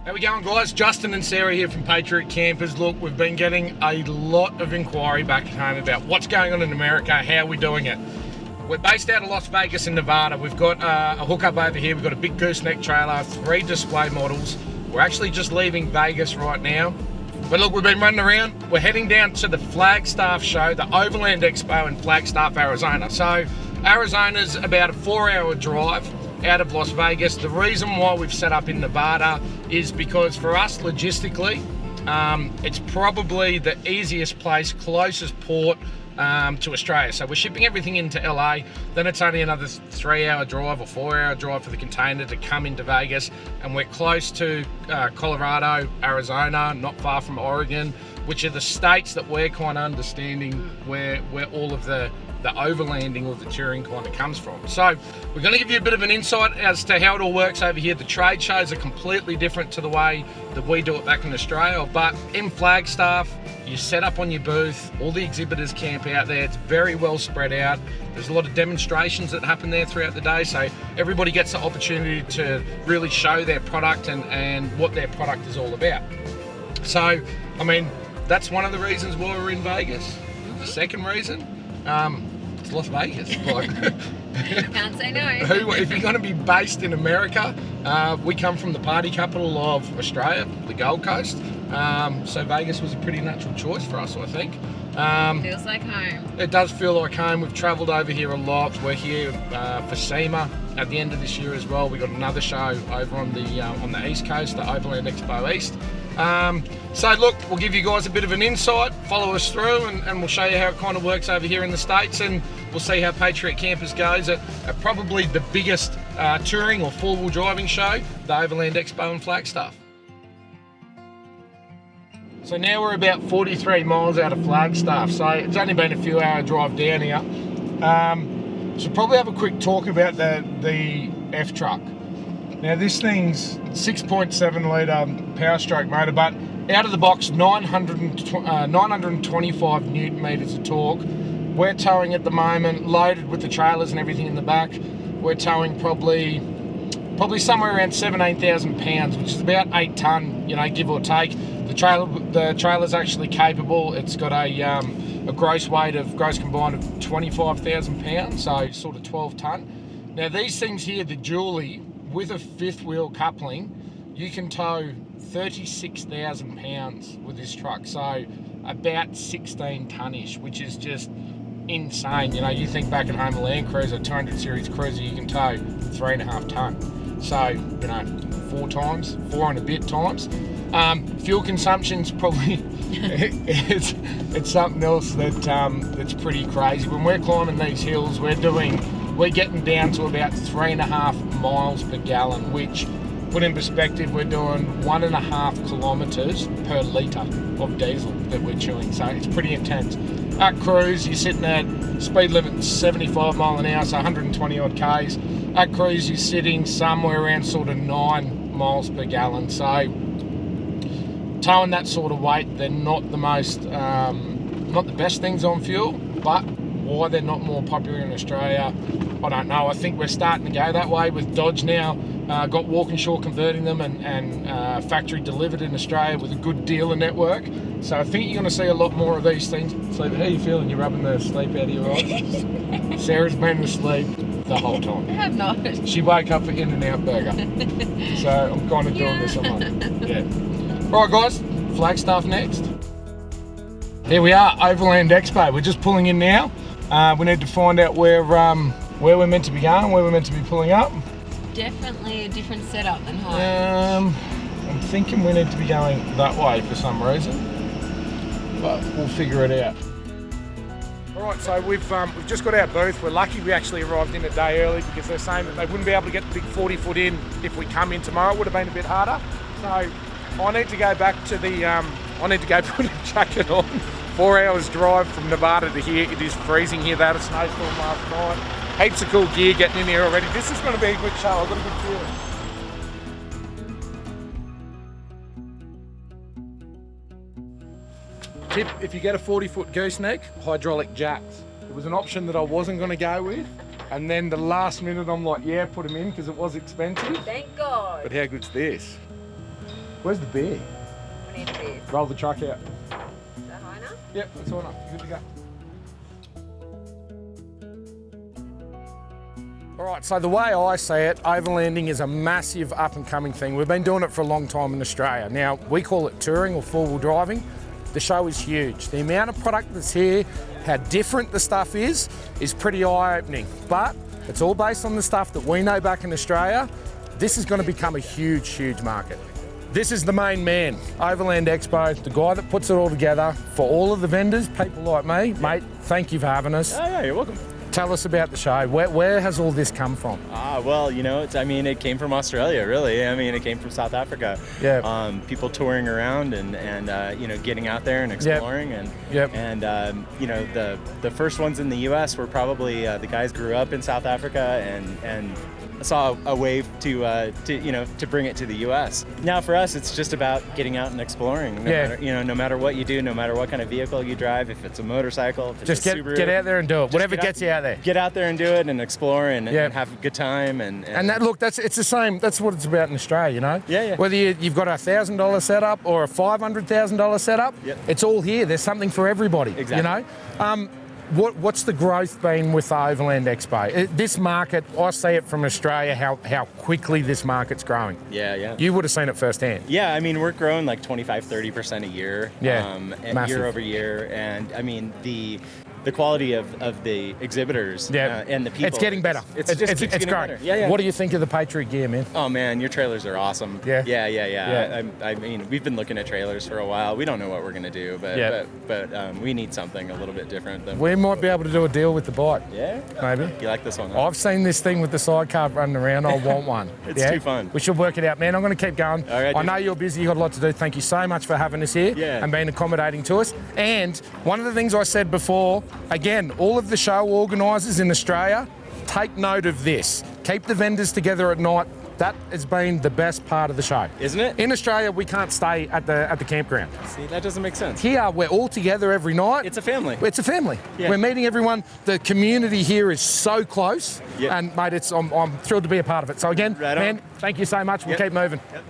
How we going, guys? Justin and Sarah here from Patriot Campers. Look, we've been getting a lot of inquiry back at home about what's going on in America, how we're doing it. We're based out of Las Vegas in Nevada. We've got a hookup over here. We've got a big gooseneck trailer, 3 display models. We're actually just leaving Vegas right now. But look, we've been running around. We're heading down to the Flagstaff show, the Overland Expo in Flagstaff, Arizona. So Arizona's about a 4-hour drive out of Las Vegas. The reason why we've set up in Nevada is because for us logistically, it's probably the easiest place, closest port to Australia. So we're shipping everything into LA, then it's only another 3-hour drive or 4-hour drive for the container to come into Vegas, and we're close to Colorado, Arizona, not far from Oregon, which are the states that we're kind of understanding where all of the overlanding or the touring kind of comes from. So we're going to give you a bit of an insight as to how it all works over here. The trade shows are completely different to the way that we do it back in Australia, but in Flagstaff, you set up on your booth, all the exhibitors camp out there, it's very well spread out. There's a lot of demonstrations that happen there throughout the day, so everybody gets the opportunity to really show their product and what their product is all about. So, I mean, that's one of the reasons why we're in Vegas. The second reason, it's Las Vegas. Like, can't say no. If you're going to be based in America, we come from the party capital of Australia, the Gold Coast. So Vegas was a pretty natural choice for us, I think. Feels like home. It does feel like home. We've travelled over here a lot. We're here for SEMA at the end of this year as well. We've got another show over on the East Coast, the Overland Expo East. So look, we'll give you guys a bit of an insight, follow us through, and we'll show you how it kind of works over here in the States, and we'll see how Patriot Campers goes at probably the biggest touring or four-wheel driving show, the Overland Expo in Flagstaff. So now we're about 43 miles out of Flagstaff, so it's only been a few hour drive down here. So probably have a quick talk about the F-Truck. Now this thing's 6.7 litre power stroke motor, but out of the box 925 newton meters of torque. We're towing at the moment, loaded with the trailers and everything in the back, we're towing probably somewhere around 17,000 pounds, which is about 8 tonne, you know, give or take. The trailer's actually capable. It's got a gross combined of 25,000 pounds, so sort of 12 tonne. Now these things here, the dually, with a 5th wheel coupling, you can tow 36,000 pounds with this truck, so about 16 tonne-ish, which is just insane. You know, you think back at home, a Land Cruiser, 200 series cruiser, you can tow 3.5 tonne. So, you know, 4 and a bit times. Fuel consumption's probably it's something else that's pretty crazy. When we're climbing these hills, we're getting down to about 3.5 miles per gallon, which, put in perspective, we're doing 1.5 kilometres per litre of diesel that we're chewing, so it's pretty intense. At cruise, you're sitting at speed limit 75 mile an hour, so 120 odd Ks. At cruise, you're sitting somewhere around sort of 9 miles per gallon, so towing that sort of weight, they're not the best things on fuel, but why they're not more popular in Australia, I don't know. I think we're starting to go that way with Dodge now. Got Walkinshaw converting them and factory delivered in Australia with a good dealer network. So I think you're going to see a lot more of these things. So how are you feeling? You're rubbing the sleep out of your eyes? Sarah's been asleep the whole time. I have not. She woke up for In-N-Out Burger. So I'm kind of doing this on my yeah. Right guys, Flagstaff next. Here we are, Overland Expo. We're just pulling in now. We need to find out where we're meant to be going, where we're meant to be pulling up. Definitely a different setup than home. I'm thinking we need to be going that way for some reason, but we'll figure it out. All right, so we've just got our booth. We're lucky we actually arrived in a day early because they're saying that they wouldn't be able to get the big 40 foot in if we come in tomorrow. It would have been a bit harder. So I need to go back to the, I need to go put a jacket on. 4 hours drive from Nevada to here. It is freezing here. They had a snowstorm last night. Heaps of cool gear getting in here already. This is going to be a good show. I've got a good feeling. Tip, if you get a 40-foot gooseneck, hydraulic jacks. It was an option that I wasn't going to go with. And then the last minute I'm like, yeah, put them in because it was expensive. Thank God. But how good's this? Where's the beer? We need a beer. Roll the truck out. Is that high enough? Yep, that's all enough. Good to go. All right, so the way I see it, overlanding is a massive up-and-coming thing. We've been doing it for a long time in Australia. Now, we call it touring or four-wheel driving. The show is huge. The amount of product that's here, how different the stuff is pretty eye-opening. But it's all based on the stuff that we know back in Australia. This is going to become a huge, huge market. This is the main man, Overland Expo, the guy that puts it all together for all of the vendors, people like me. Mate, thank you for having us. Oh, yeah, you're welcome. Tell us about the show. Where has all this come from? Well, you know, it came from Australia, really. I mean, it came from South Africa. Yeah. People touring around and you know, getting out there and exploring. Yep. And you know, the first ones in the U.S. were probably the guys grew up in South Africa and saw a wave to bring it to the U.S. Now for us, it's just about getting out and exploring. No matter what you do, no matter what kind of vehicle you drive, if it's a motorcycle, if it's just a Subaru, get out there and do it. Whatever gets you out there. Get out there and do it and explore and have a good time and it's the same. That's what it's about in Australia, you know. Yeah. Whether you've got a $1,000 setup or a $500,000 setup, it's all here. There's something for everybody. Exactly. You know. What's the growth been with the Overland Expo? This market, I see it from Australia, how quickly this market's growing. Yeah. You would have seen it firsthand. Yeah, I mean, we're growing like 25-30% a year. Year over year. And I mean, the quality of the exhibitors and the people. It's getting better. It's getting great. better. Yeah. What do you think of the Patriot gear, man? Oh man, your trailers are awesome. Yeah. I mean, we've been looking at trailers for a while. We don't know what we're gonna do, but we need something a little bit different. We might be able to do a deal with the bike. Yeah. Maybe. You like this one? Huh? I've seen this thing with the sidecar running around. I want one. It's too fun. We should work it out, man. I'm going to keep going. All right, I know you're busy. You've got a lot to do. Thank you so much for having us here and being accommodating to us. And one of the things I said before, again, all of the show organisers in Australia, take note of this. Keep the vendors together at night. That has been the best part of the show. Isn't it? In Australia, we can't stay at the campground. See, that doesn't make sense. Here, we're all together every night. It's a family. It's a family. Yeah. We're meeting everyone. The community here is so close. Yep. And, mate, I'm thrilled to be a part of it. So, again, man, thank you so much. We'll keep moving. Yep.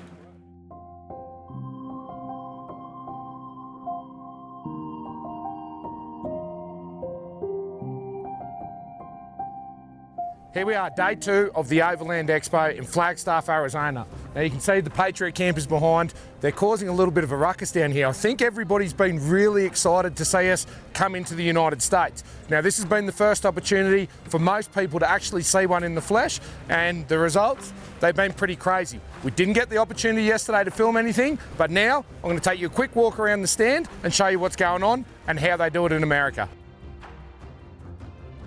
Here we are, day 2 of the Overland Expo in Flagstaff, Arizona. Now you can see the Patriot campers behind. They're causing a little bit of a ruckus down here. I think everybody's been really excited to see us come into the United States. Now this has been the first opportunity for most people to actually see one in the flesh, and the results, they've been pretty crazy. We didn't get the opportunity yesterday to film anything, but now I'm going to take you a quick walk around the stand and show you what's going on and how they do it in America.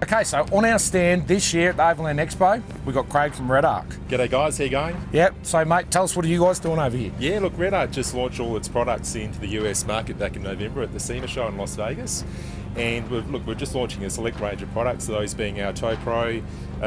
Okay, so on our stand this year at the Overland Expo, we've got Craig from Red Arc. G'day guys, how you going? Yep, so mate, tell us, what are you guys doing over here? Yeah, look, Red Arc just launched all its products into the US market back in November at the SEMA show in Las Vegas. And we're just launching a select range of products, those being our Tow Pro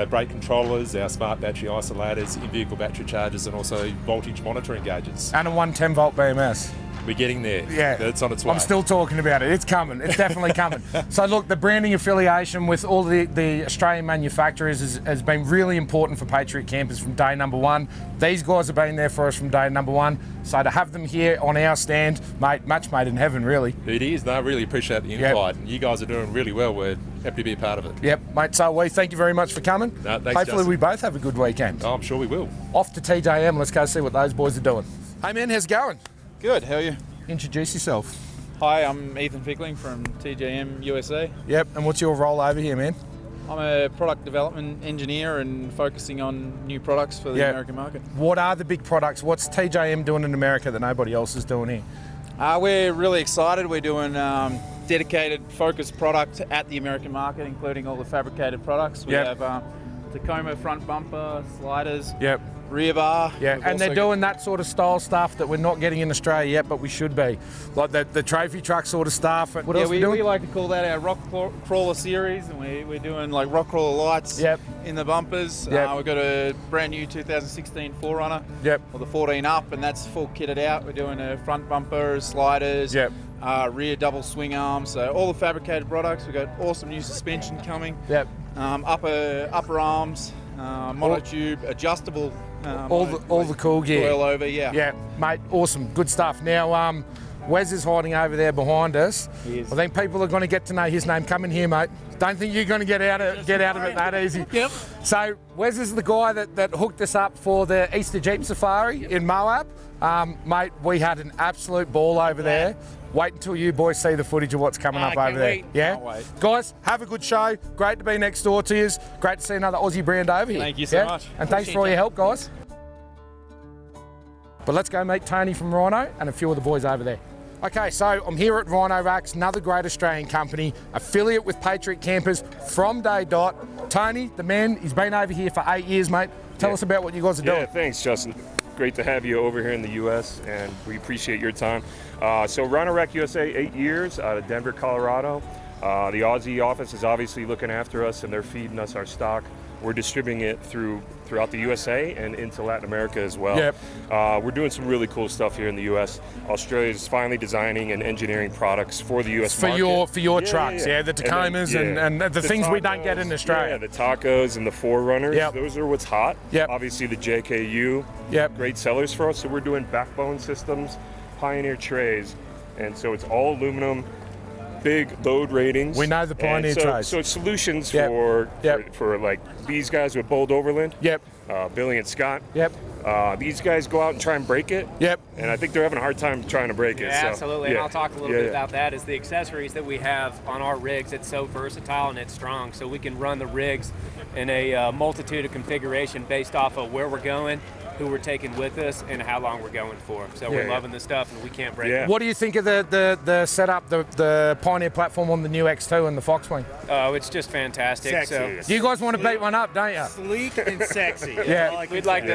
brake controllers, our smart battery isolators, in-vehicle battery chargers, and also voltage monitoring gauges. And a 110 volt BMS. We're getting there. Yeah. It's on its way. I'm still talking about it. It's coming. It's definitely coming. So look, the branding affiliation with all the Australian manufacturers has been really important for Patriot campers from day number 1. These guys have been there for us from day number 1. So to have them here on our stand, mate, match made in heaven, really. It is. No, I really appreciate the invite. And you guys are doing really well. We're happy to be a part of it. Yep, mate. So we thank you very much for coming. No, thanks, Hopefully Justin. we both have a good weekend. Oh, I'm sure we will. Off to TJM. Let's go see what those boys are doing. Hey man, how's it going? Good, how are you? Introduce yourself. Hi, I'm Ethan Fickling from TJM USA. Yep, and what's your role over here, man? I'm a product development engineer and focusing on new products for the American market. What are the big products? What's TJM doing in America that nobody else is doing here? We're really excited. We're doing dedicated, focused product at the American market, including all the fabricated products. We have Tacoma front bumper, sliders, rear bar. Yeah, and they're doing that sort of style stuff that we're not getting in Australia yet, but we should be. Like the trophy truck sort of stuff. What else are we doing? We like to call that our rock crawler series, and we're doing like rock crawler lights in the bumpers. We've got a brand new 2016 4Runner, or the 14 up, and that's full kitted out. We're doing a front bumper, sliders, rear double swing arms, so all the fabricated products. We've got awesome new suspension coming. Upper arms, monotube, adjustable all the cool gear. All over, yeah. Yeah, mate, awesome, good stuff. Now, Wes is hiding over there behind us. He is. I think people are going to get to know his name. Come in here, mate. Don't think you're going to get out of it that easy. Yep. So Wes is the guy that hooked us up for the Easter Jeep Safari in Moab. Mate, we had an absolute ball over there. Wait until you boys see the footage of what's coming up over there. Yeah? Can't wait. Guys, have a good show. Great to be next door to you. Great to see another Aussie brand over here. Thank you so much. And thanks for all your help, guys. But let's go meet Tony from Rhino and a few of the boys over there. Okay, so I'm here at Rhino Racks, another great Australian company, affiliate with Patriot Campers from day dot. Tony, the man, he's been over here for 8 years, mate. Tell us about what you guys are doing. Yeah, thanks, Justin. Great to have you over here in the U.S., and we appreciate your time. So Rhino Rack USA, 8 years, out of Denver, Colorado. The Aussie office is obviously looking after us, and they're feeding us our stock. We're distributing it throughout the USA and into Latin America as well. Yep. We're doing some really cool stuff here in the U.S. Australia is finally designing and engineering products for the U.S. market. For your trucks, the Tacomas and the things we don't get in Australia. Yeah, the Tacos and the Forerunners. Yep. Those are what's hot. Yep. Obviously the JKU. Yep. Great sellers for us. So we're doing backbone systems, Pioneer trays, and so it's all aluminum. Big load ratings. We know the Pioneer and trays. So it's solutions Yep. for like these guys with Bold Overland. Yep. Billy and Scott. Yep. These guys go out and try and break it. Yep. And I think they're having a hard time trying to break it. Yeah, So, absolutely. yeah. And I'll talk a little Yeah, bit yeah. about that. Is the accessories that we have on our rigs. It's so versatile and it's strong, so we can run the rigs in a multitude of configuration based off of where we're going, who we're taking with us, and how long we're going for. So we're Yeah. loving the stuff, and we can't break Yeah. it. What do you think of the setup, the Pioneer platform on the new X2 and the Foxwing? Oh, it's just fantastic. Sexy. So You guys want to beat one up, don't you? Sleek and sexy. Yeah. we'd like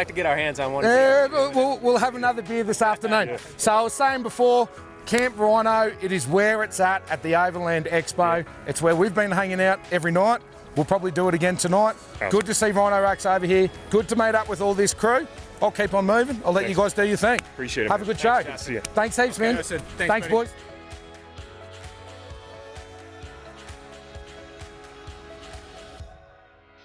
to get our hands on one. Yeah, we'll have another beer this afternoon. So I was saying before, Camp Rhino, it is where it's at the Overland Expo. It's where we've been hanging out every night. We'll probably do it again tonight. Good to see Rhino Racks over here. Good to meet up with all this crew. I'll keep on moving. I'll let you guys do your thing. Appreciate it. Have a man. good show. Thanks, see ya. Thanks heaps, man. Listen, Thanks, buddy. boys.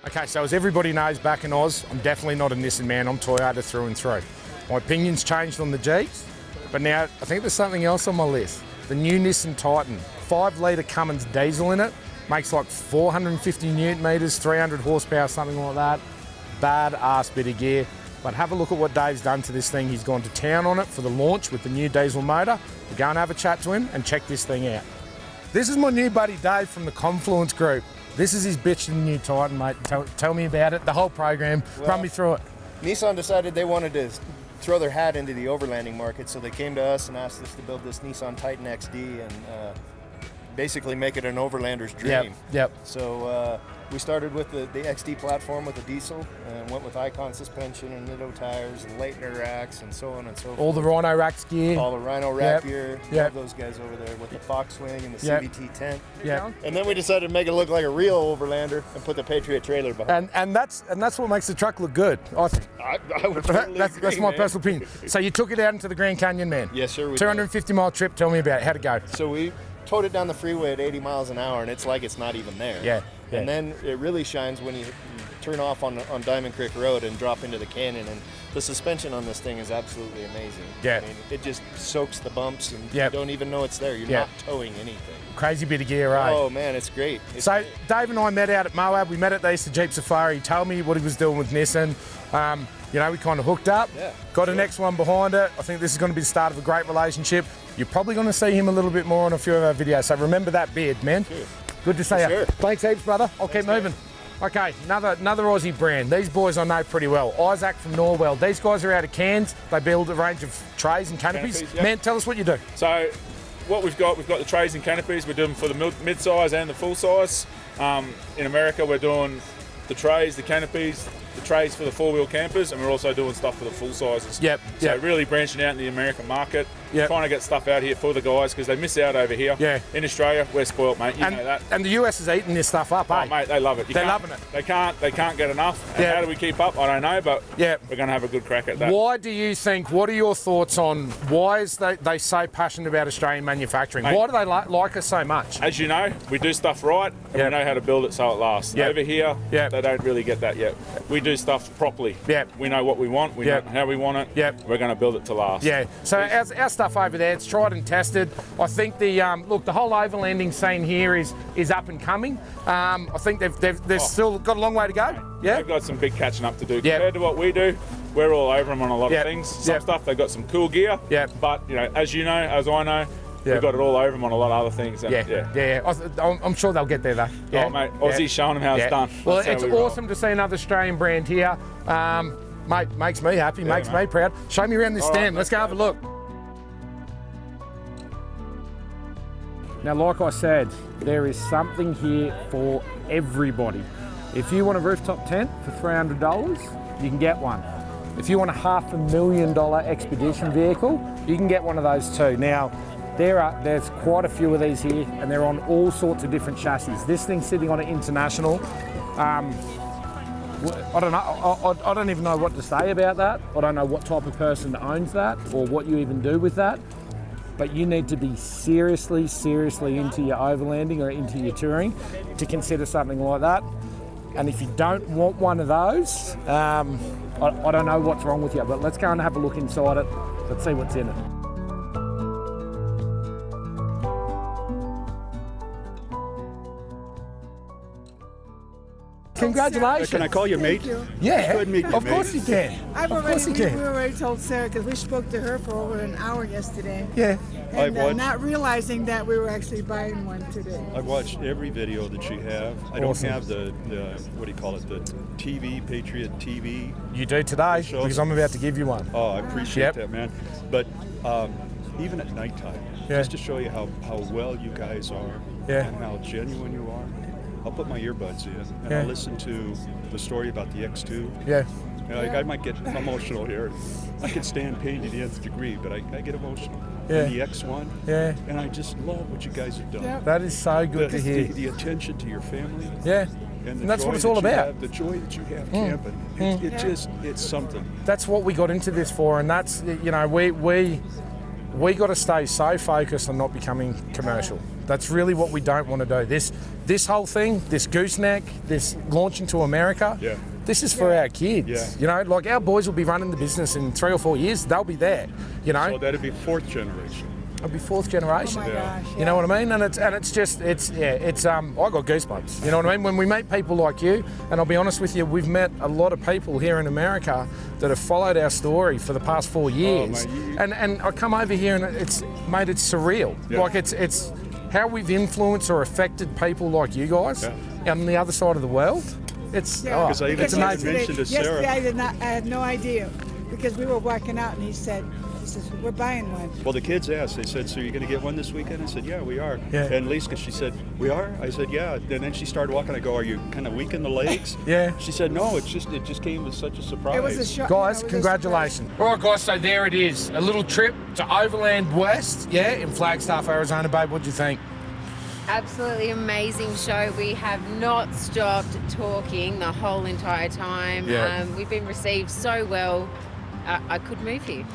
Okay, so as everybody knows, back in Oz, I'm definitely not a Nissan man. I'm Toyota through and through. My opinion's changed on the Jeeps, but now I think there's something else on my list. The new Nissan Titan, 5-litre Cummins diesel in it, makes like 450 newton meters, 300 horsepower, something like that. Bad-ass bit of gear. But have a look at what Dave's done to this thing. He's gone to town on it for the launch with the new diesel motor. We'll go and have a chat to him and check this thing out. This is my new buddy Dave from the Confluence Group. This is his bitch to the new Titan, mate. Tell me about it, the whole program. Run me through it. Nissan decided they wanted to throw their hat into the overlanding market, so they came to us and asked us to build this Nissan Titan XD and basically make it an overlander's dream. Yep. So we started with the XD platform with the diesel and went with Icon suspension and Nitto tires and Leitner racks and so on and so forth. All the Rhino Racks gear. All the Rhino rack Yep. gear. Yep. Love those guys over there with the Foxwing and the Yep. CVT tent. Yeah. And then we decided to make it look like a real overlander and put the Patriot trailer behind. And that's what makes the truck look good, I think. I would totally That's agree, my man. personal opinion. So you took it out into the Grand Canyon, man? Yes, sir. We did. 250-mile trip. Tell me about it. How'd it go? So we towed it down the freeway at 80 miles an hour, and it's like it's not even there. Yeah. And then it really shines when you turn off on Diamond Creek Road and drop into the canyon. And the suspension on this thing is absolutely amazing. Yeah. I mean, it just soaks the bumps, and Yep. you don't even know it's there. You're Yeah. not towing anything. Crazy bit of gear, eh? Oh man, it's great. So Dave and I met out at Moab. We met at the Easter Jeep Safari. He told me what he was doing with Nissan. We kind of hooked up. Yeah, Got an X1 behind it. I think this is going to be the start of a great relationship. You're probably going to see him a little bit more on a few of our videos. So remember that beard, man. Sure. Good to see you. Sure. Thanks heaps, brother. I'll keep moving. Okay, another Aussie brand. These boys I know pretty well. Isaac from Norwell. These guys are out of Cairns. They build a range of trays and canopies. Canopies, yep. Man, tell us what you do. So what we've got the trays and canopies. We're doing for the mid-size and the full-size. In America, we're doing the trays, the canopies, the trays for the four-wheel campers, and we're also doing stuff for the full sizes. Yep, So yep. really branching out in the American market, Yep. trying to get stuff out here for the guys because they miss out over here. Yeah. In Australia, we're spoilt, mate. You know that. And the US is eating this stuff up, Oh, eh? mate, they love it. They're loving it. They can't get enough. And Yeah. how do we keep up? I don't know, but Yeah. we're going to have a good crack at that. Why do you think, what are your thoughts on why is they so passionate about Australian manufacturing? Mate. Why do they like us so much? As you know, we do stuff right and Yep. we know how to build it so it lasts. Yep. Over here, Yep. they don't really get that yet. We do stuff properly. Yep. We know what we want. We know how we want it. Yep. We're going to build it to last. Yeah. So our stuff over there, it's tried and tested. I think the whole overlanding scene here is up and coming. I think they've still got a long way to go. Yeah. They've got some big catching up to do compared to what we do. We're all over them on a lot of things. Some stuff they've got some cool gear. Yeah. But as you know, as I know, we've got it all over them on a lot of other things. And I'm sure they'll get there though. Yeah. Oh mate, Aussie's showing them how it's done. Well, That's it's how we roll. awesome to see another Australian brand here. Mate, makes me happy, makes me proud. Show me around this stand. Let's go have a look. Now, like I said, there is something here for everybody. If you want a rooftop tent for $300, you can get one. If you want a $500,000 expedition vehicle, you can get one of those too. Now, there's quite a few of these here, and they're on all sorts of different chassis. This thing's sitting on an International. I don't know. I don't even know what to say about that. I don't know what type of person owns that or what you even do with that. But you need to be seriously into your overlanding or into your touring to consider something like that. And if you don't want one of those, I don't know what's wrong with you, but let's go and have a look inside it. Let's see what's in it. Congratulations. Can I call you mate? Yeah, Good meeting you, of course you can. We already told Sarah because we spoke to her for over an hour yesterday. Yeah. And not realizing that we were actually buying one today. I've watched every video that you have. I don't have the what do you call it, the TV, Patriot TV. You do today because I'm about to give you one. Oh, I appreciate that, man. But even at nighttime, just to show you how well you guys are and how genuine you are, I'll put my earbuds in and I'll listen to the story about the X2. Yeah. I might get emotional here. I can stand pain to the nth degree, but I get emotional. Yeah. And the X1. Yeah. And I just love what you guys have done. Yeah. That is so good to hear. The attention to your family. Yeah. And that's what it's all about. The joy that you have camping. It's something. That's what we got into this for, and that's, we got to stay so focused on not becoming commercial. That's really what we don't want to do. This whole thing, this gooseneck, this launch into America, this is for our kids. Yeah. Like our boys will be running the business in 3 or 4 years. They'll be there. So that'd be fourth generation. It'll be fourth generation. Oh my gosh, You know what I mean? And it's I got goosebumps. You know what I mean? When we meet people like you, and I'll be honest with you, we've met a lot of people here in America that have followed our story for the past 4 years. And I come over here and it's surreal. Yeah. Like it's how we've influenced or affected people like you guys on the other side of the world. It's amazing. Mentioned to Sarah. Yesterday I had no idea because we were walking out and he says, we're buying one. Well, the kids asked. They said, "So you're going to get one this weekend?" I said, "Yeah, we are." Yeah. And Lisa, she said, "We are?" I said, "Yeah." And then she started walking. I go, "Are you kind of weak in the legs?" Yeah. She said, "No, it just came as such a surprise." It was a shock. Guys, congratulations. All right, guys, so there it is. A little trip to Overland West, in Flagstaff, Arizona. Babe, what do you think? Absolutely amazing show. We have not stopped talking the whole entire time. Yeah. We've been received so well. I could move here.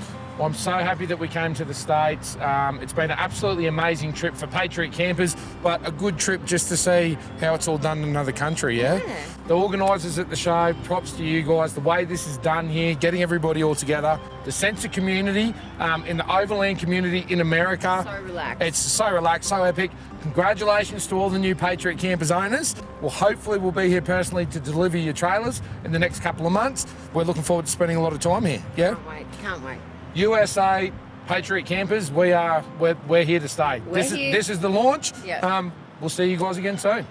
I'm so happy that we came to the States. It's been an absolutely amazing trip for Patriot campers, but a good trip just to see how it's all done in another country, The organisers at the show, props to you guys. The way this is done here, getting everybody all together, the sense of community in the overland community in America. So relaxed. It's so relaxed, so epic. Congratulations to all the new Patriot Campers owners. Well, hopefully we'll be here personally to deliver your trailers in the next couple of months. We're looking forward to spending a lot of time here, Can't wait. USA Patriot Campers, we're here to stay. This is the launch. Yeah. We'll see you guys again soon.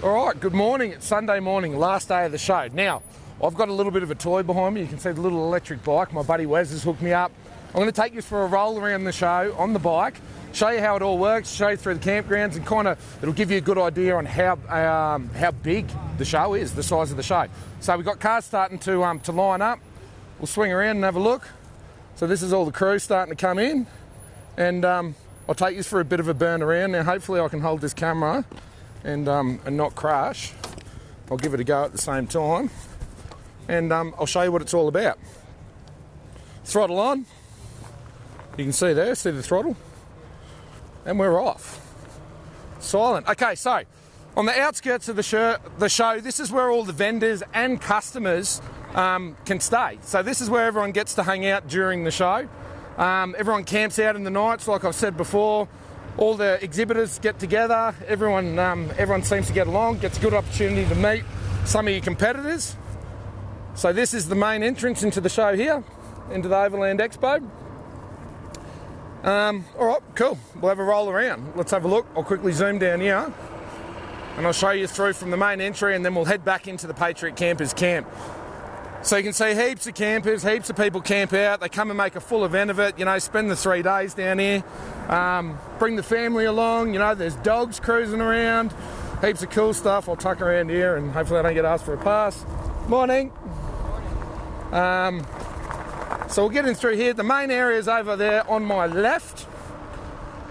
All right, good morning. It's Sunday morning, last day of the show. Now, I've got a little bit of a toy behind me. You can see the little electric bike. My buddy Wes has hooked me up. I'm going to take you for a roll around the show on the bike, show you how it all works, show you through the campgrounds, and it'll give you a good idea on how big the show is, the size of the show. So we've got cars starting to line up. We'll swing around and have a look. So this is all the crew starting to come in. and I'll take you for a bit of a burn around. Now hopefully I can hold this camera and not crash. I'll give it a go at the same time, and I'll show you what it's all about. Throttle on, you can see there, see the throttle, and we're off. Silent. Okay, so on the outskirts of the show, this is where all the vendors and customers can stay. So this is where everyone gets to hang out during the show. Everyone camps out in the nights, like I've said before. All the exhibitors get together. Everyone seems to get along, gets a good opportunity to meet some of your competitors. So this is the main entrance into the show here, into the Overland Expo. All right, cool. We'll have a roll around. Let's have a look. I'll quickly zoom down here, and I'll show you through from the main entry, and then we'll head back into the Patriot Campers camp. So you can see heaps of campers, heaps of people camp out. They come and make a full event of it, you know, spend the 3 days down here. Bring the family along, you know, there's dogs cruising around, heaps of cool stuff. I'll tuck around here and hopefully I don't get asked for a pass. Morning. So we'll get in through here. The main area is over there on my left.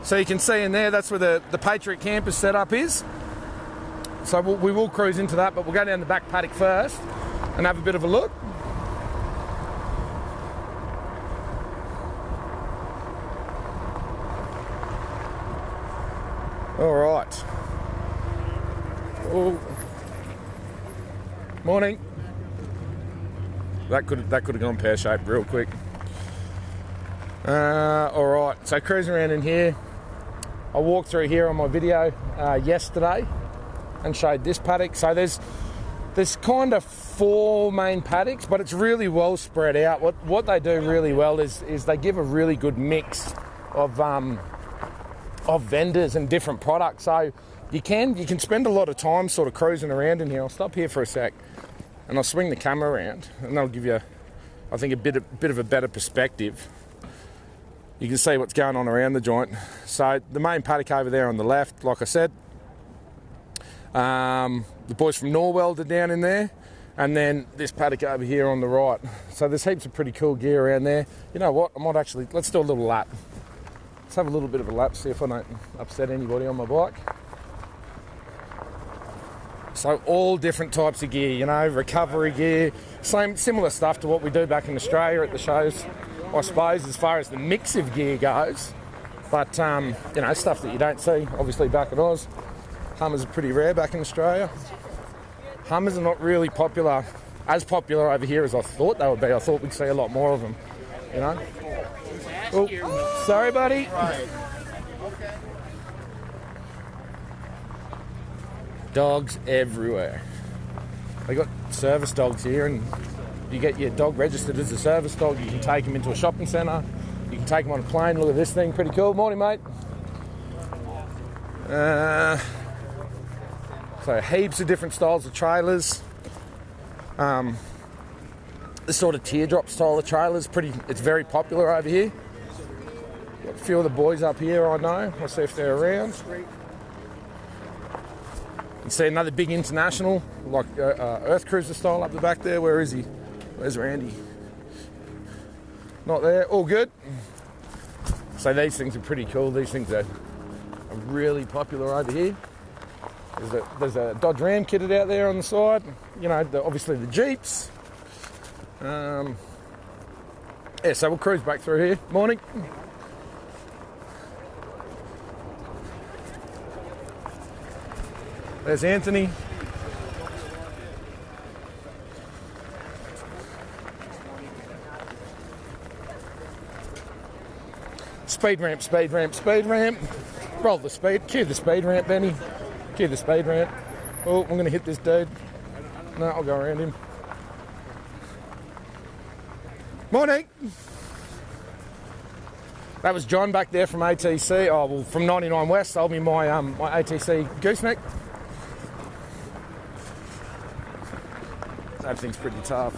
So you can see in there, that's where the Patriot Campers setup is. So we will cruise into that, but we'll go down the back paddock first and have a bit of a look. All right. Oh. Morning. That could have gone pear-shaped real quick. All right, so cruising around in here. I walked through here on my video yesterday and showed this paddock. So there's kind of 4 main paddocks, but it's really well spread out. What they do really well is they give a really good mix of vendors and different products. So you can spend a lot of time sort of cruising around in here. I'll stop here for a sec and I'll swing the camera around, and that'll give you, I think, a bit of a better perspective. You can see what's going on around the joint. So the main paddock over there on the left, like I said, the boys from Norweld are down in there, and then this paddock over here on the right. So there's heaps of pretty cool gear around there. You know what, I might actually, let's do a little lap. Let's have a little bit of a lap, see if I don't upset anybody on my bike. So all different types of gear, you know, recovery gear, similar stuff to what we do back in Australia at the shows, I suppose, as far as the mix of gear goes. But, you know, stuff that you don't see, obviously, back in Oz. Hummers are pretty rare back in Australia. Hummers are not really as popular over here as I thought they would be. I thought we'd see a lot more of them, you know. Oh, sorry, buddy. Dogs everywhere. They got service dogs here, and you get your dog registered as a service dog. You can take them into a shopping centre. You can take them on a plane. Look at this thing, pretty cool. Morning, mate. So heaps of different styles of trailers. The sort of teardrop style of trailers, it's very popular over here. Got a few of the boys up here, I know. I'll see if they're around. You see another big international, like Earth Cruiser style up the back there. Where is he? Where's Randy? Not there. All good. So these things are pretty cool. These things are really popular over here. There's a Dodge Ram kitted out there on the side. You know, obviously the Jeeps. Yeah, so we'll cruise back through here. Morning. There's Anthony. Speed ramp, speed ramp, speed ramp. Roll the speed. Cue the speed ramp, Benny. Cue the speed ramp. Oh, I'm going to hit this dude. No, I'll go around him. Morning. That was John back there from ATC. Oh, well, from 99 West. Sold me my ATC gooseneck. That thing's pretty tough.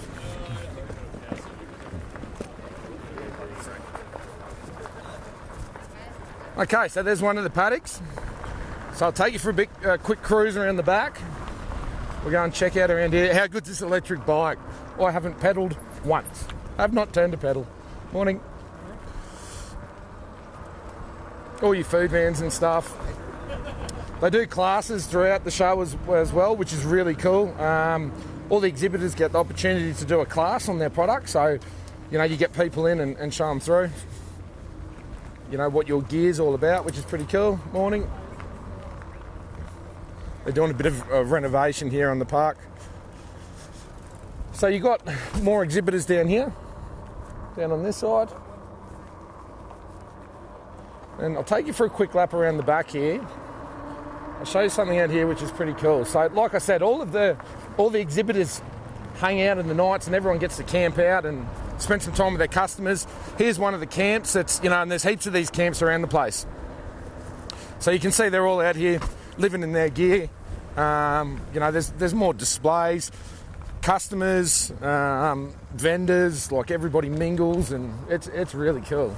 Okay, so there's one of the paddocks. So I'll take you for a quick cruise around the back. We'll go and check out around here. How good's this electric bike? Oh, I haven't pedalled once. I have not turned a pedal. Morning. all your food vans and stuff. They do classes throughout the show as well, which is really cool. All the exhibitors get the opportunity to do a class on their product, so you know, you get people in and show them through, you know, what your gear's all about, which is pretty cool. Morning. They're doing a bit of renovation here on the park. So you got more exhibitors down here, down on this side. And I'll take you for a quick lap around the back here. I'll show you something out here which is pretty cool. So like I said, all the exhibitors hang out in the nights and everyone gets to camp out and spend some time with their customers. Here's one of the camps that's, you know, and there's heaps of these camps around the place. So you can see they're all out here living in their gear. You know, there's more displays, customers, vendors, like everybody mingles, and it's really cool.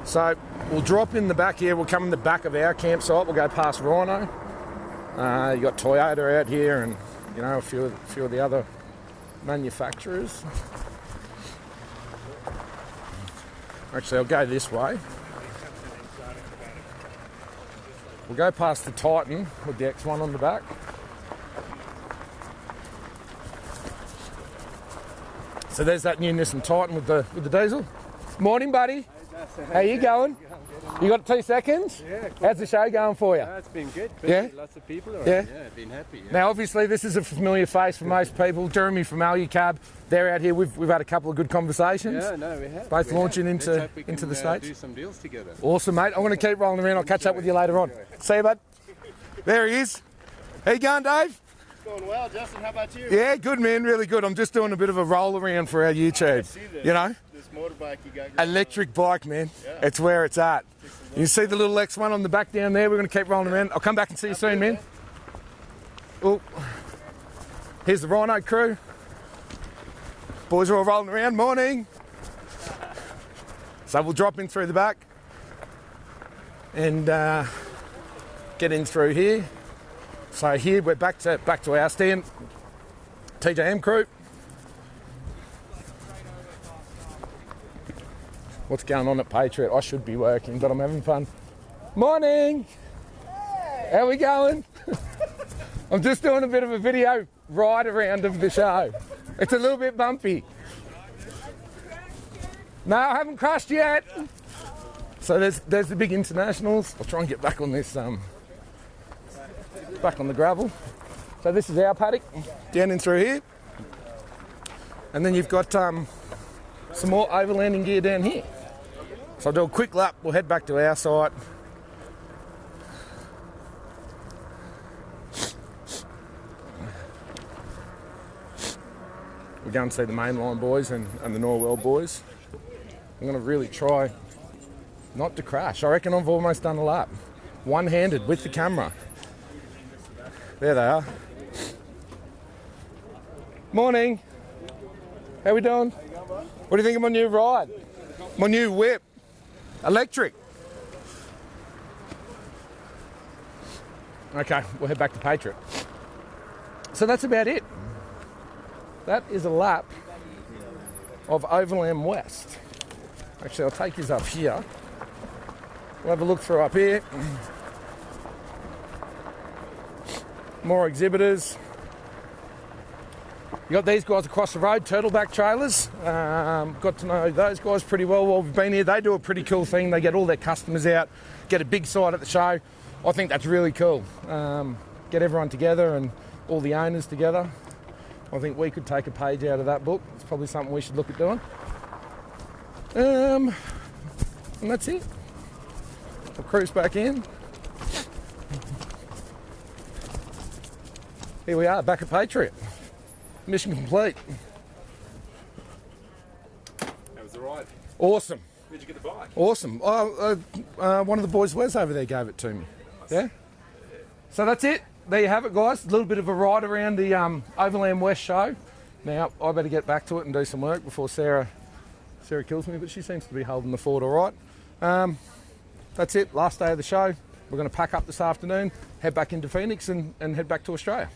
So we'll drop in the back here. We'll come in the back of our campsite. We'll go past Rhino. You got Toyota out here, and you know, a few of the other manufacturers. Actually, I'll go this way. We'll go past the Titan with the X1 on the back. So there's that new Nissan Titan with the diesel. Morning, buddy. How you going? You got 2 seconds? Yeah. Cool. How's the show going for you? It's been good. Yeah? Lots of people around. Yeah? Yeah, been happy. Yeah. Now, obviously, this is a familiar face for most people. Jeremy from Alucab, they're out here. We've had a couple of good conversations. Yeah, no, we have. Both launching into the States. Do some deals together. Awesome, mate. I'm going to keep rolling around. I'll catch up with you later on. See you, bud. There he is. How you going, Dave? Going well, Justin. How about you? Yeah, good, man. Really good. I'm just doing a bit of a roll around for our YouTube. I see this. You know? This motorbike you got going Electric bike, man. Yeah. It's where it's at. You see the little X1 on the back down there? We're going to keep rolling around. I'll come back and see you soon, man. Oh, here's the Rhino crew. Boys are all rolling around. Morning. So we'll drop in through the back and get in through here. So here we're back to our stand. TJM crew. What's going on at Patriot? I should be working, but I'm having fun. Morning! Hey. How we going? I'm just doing a bit of a video ride around of the show. It's a little bit bumpy. No, I haven't crashed yet. So there's the big internationals. I'll try and get back on this, back on the gravel. So this is our paddock, down in through here. And then you've got some more overlanding gear down here. So I'll do a quick lap, we'll head back to our site. We're going to see the Mainline boys and the Norwell boys. I'm going to really try not to crash. I reckon I've almost done a lap. One-handed with the camera. There they are. Morning. How we doing? What do you think of my new ride? My new whip. Electric. Okay, we'll head back to Patriot. So that's about it. That is a lap of Overland West. Actually, I'll take you up here. We'll have a look through up here. More exhibitors. You got these guys across the road, Turtleback Trailers. Got to know those guys pretty well while we've been here. They do a pretty cool thing. They get all their customers out, get a big site at the show. I think that's really cool. Get everyone together and all the owners together. I think we could take a page out of that book. It's probably something we should look at doing. And that's it. We'll cruise back in. Here we are, back at Patriot. Mission complete. How was the ride? Awesome. Where'd you get the bike? Awesome. One of the boys, Wes, over there gave it to me. Yeah? So that's it. There you have it, guys. A little bit of a ride around the Overland West show. Now, I better get back to it and do some work before Sarah kills me, but she seems to be holding the fort all right. That's it. Last day of the show. We're going to pack up this afternoon, head back into Phoenix and head back to Australia.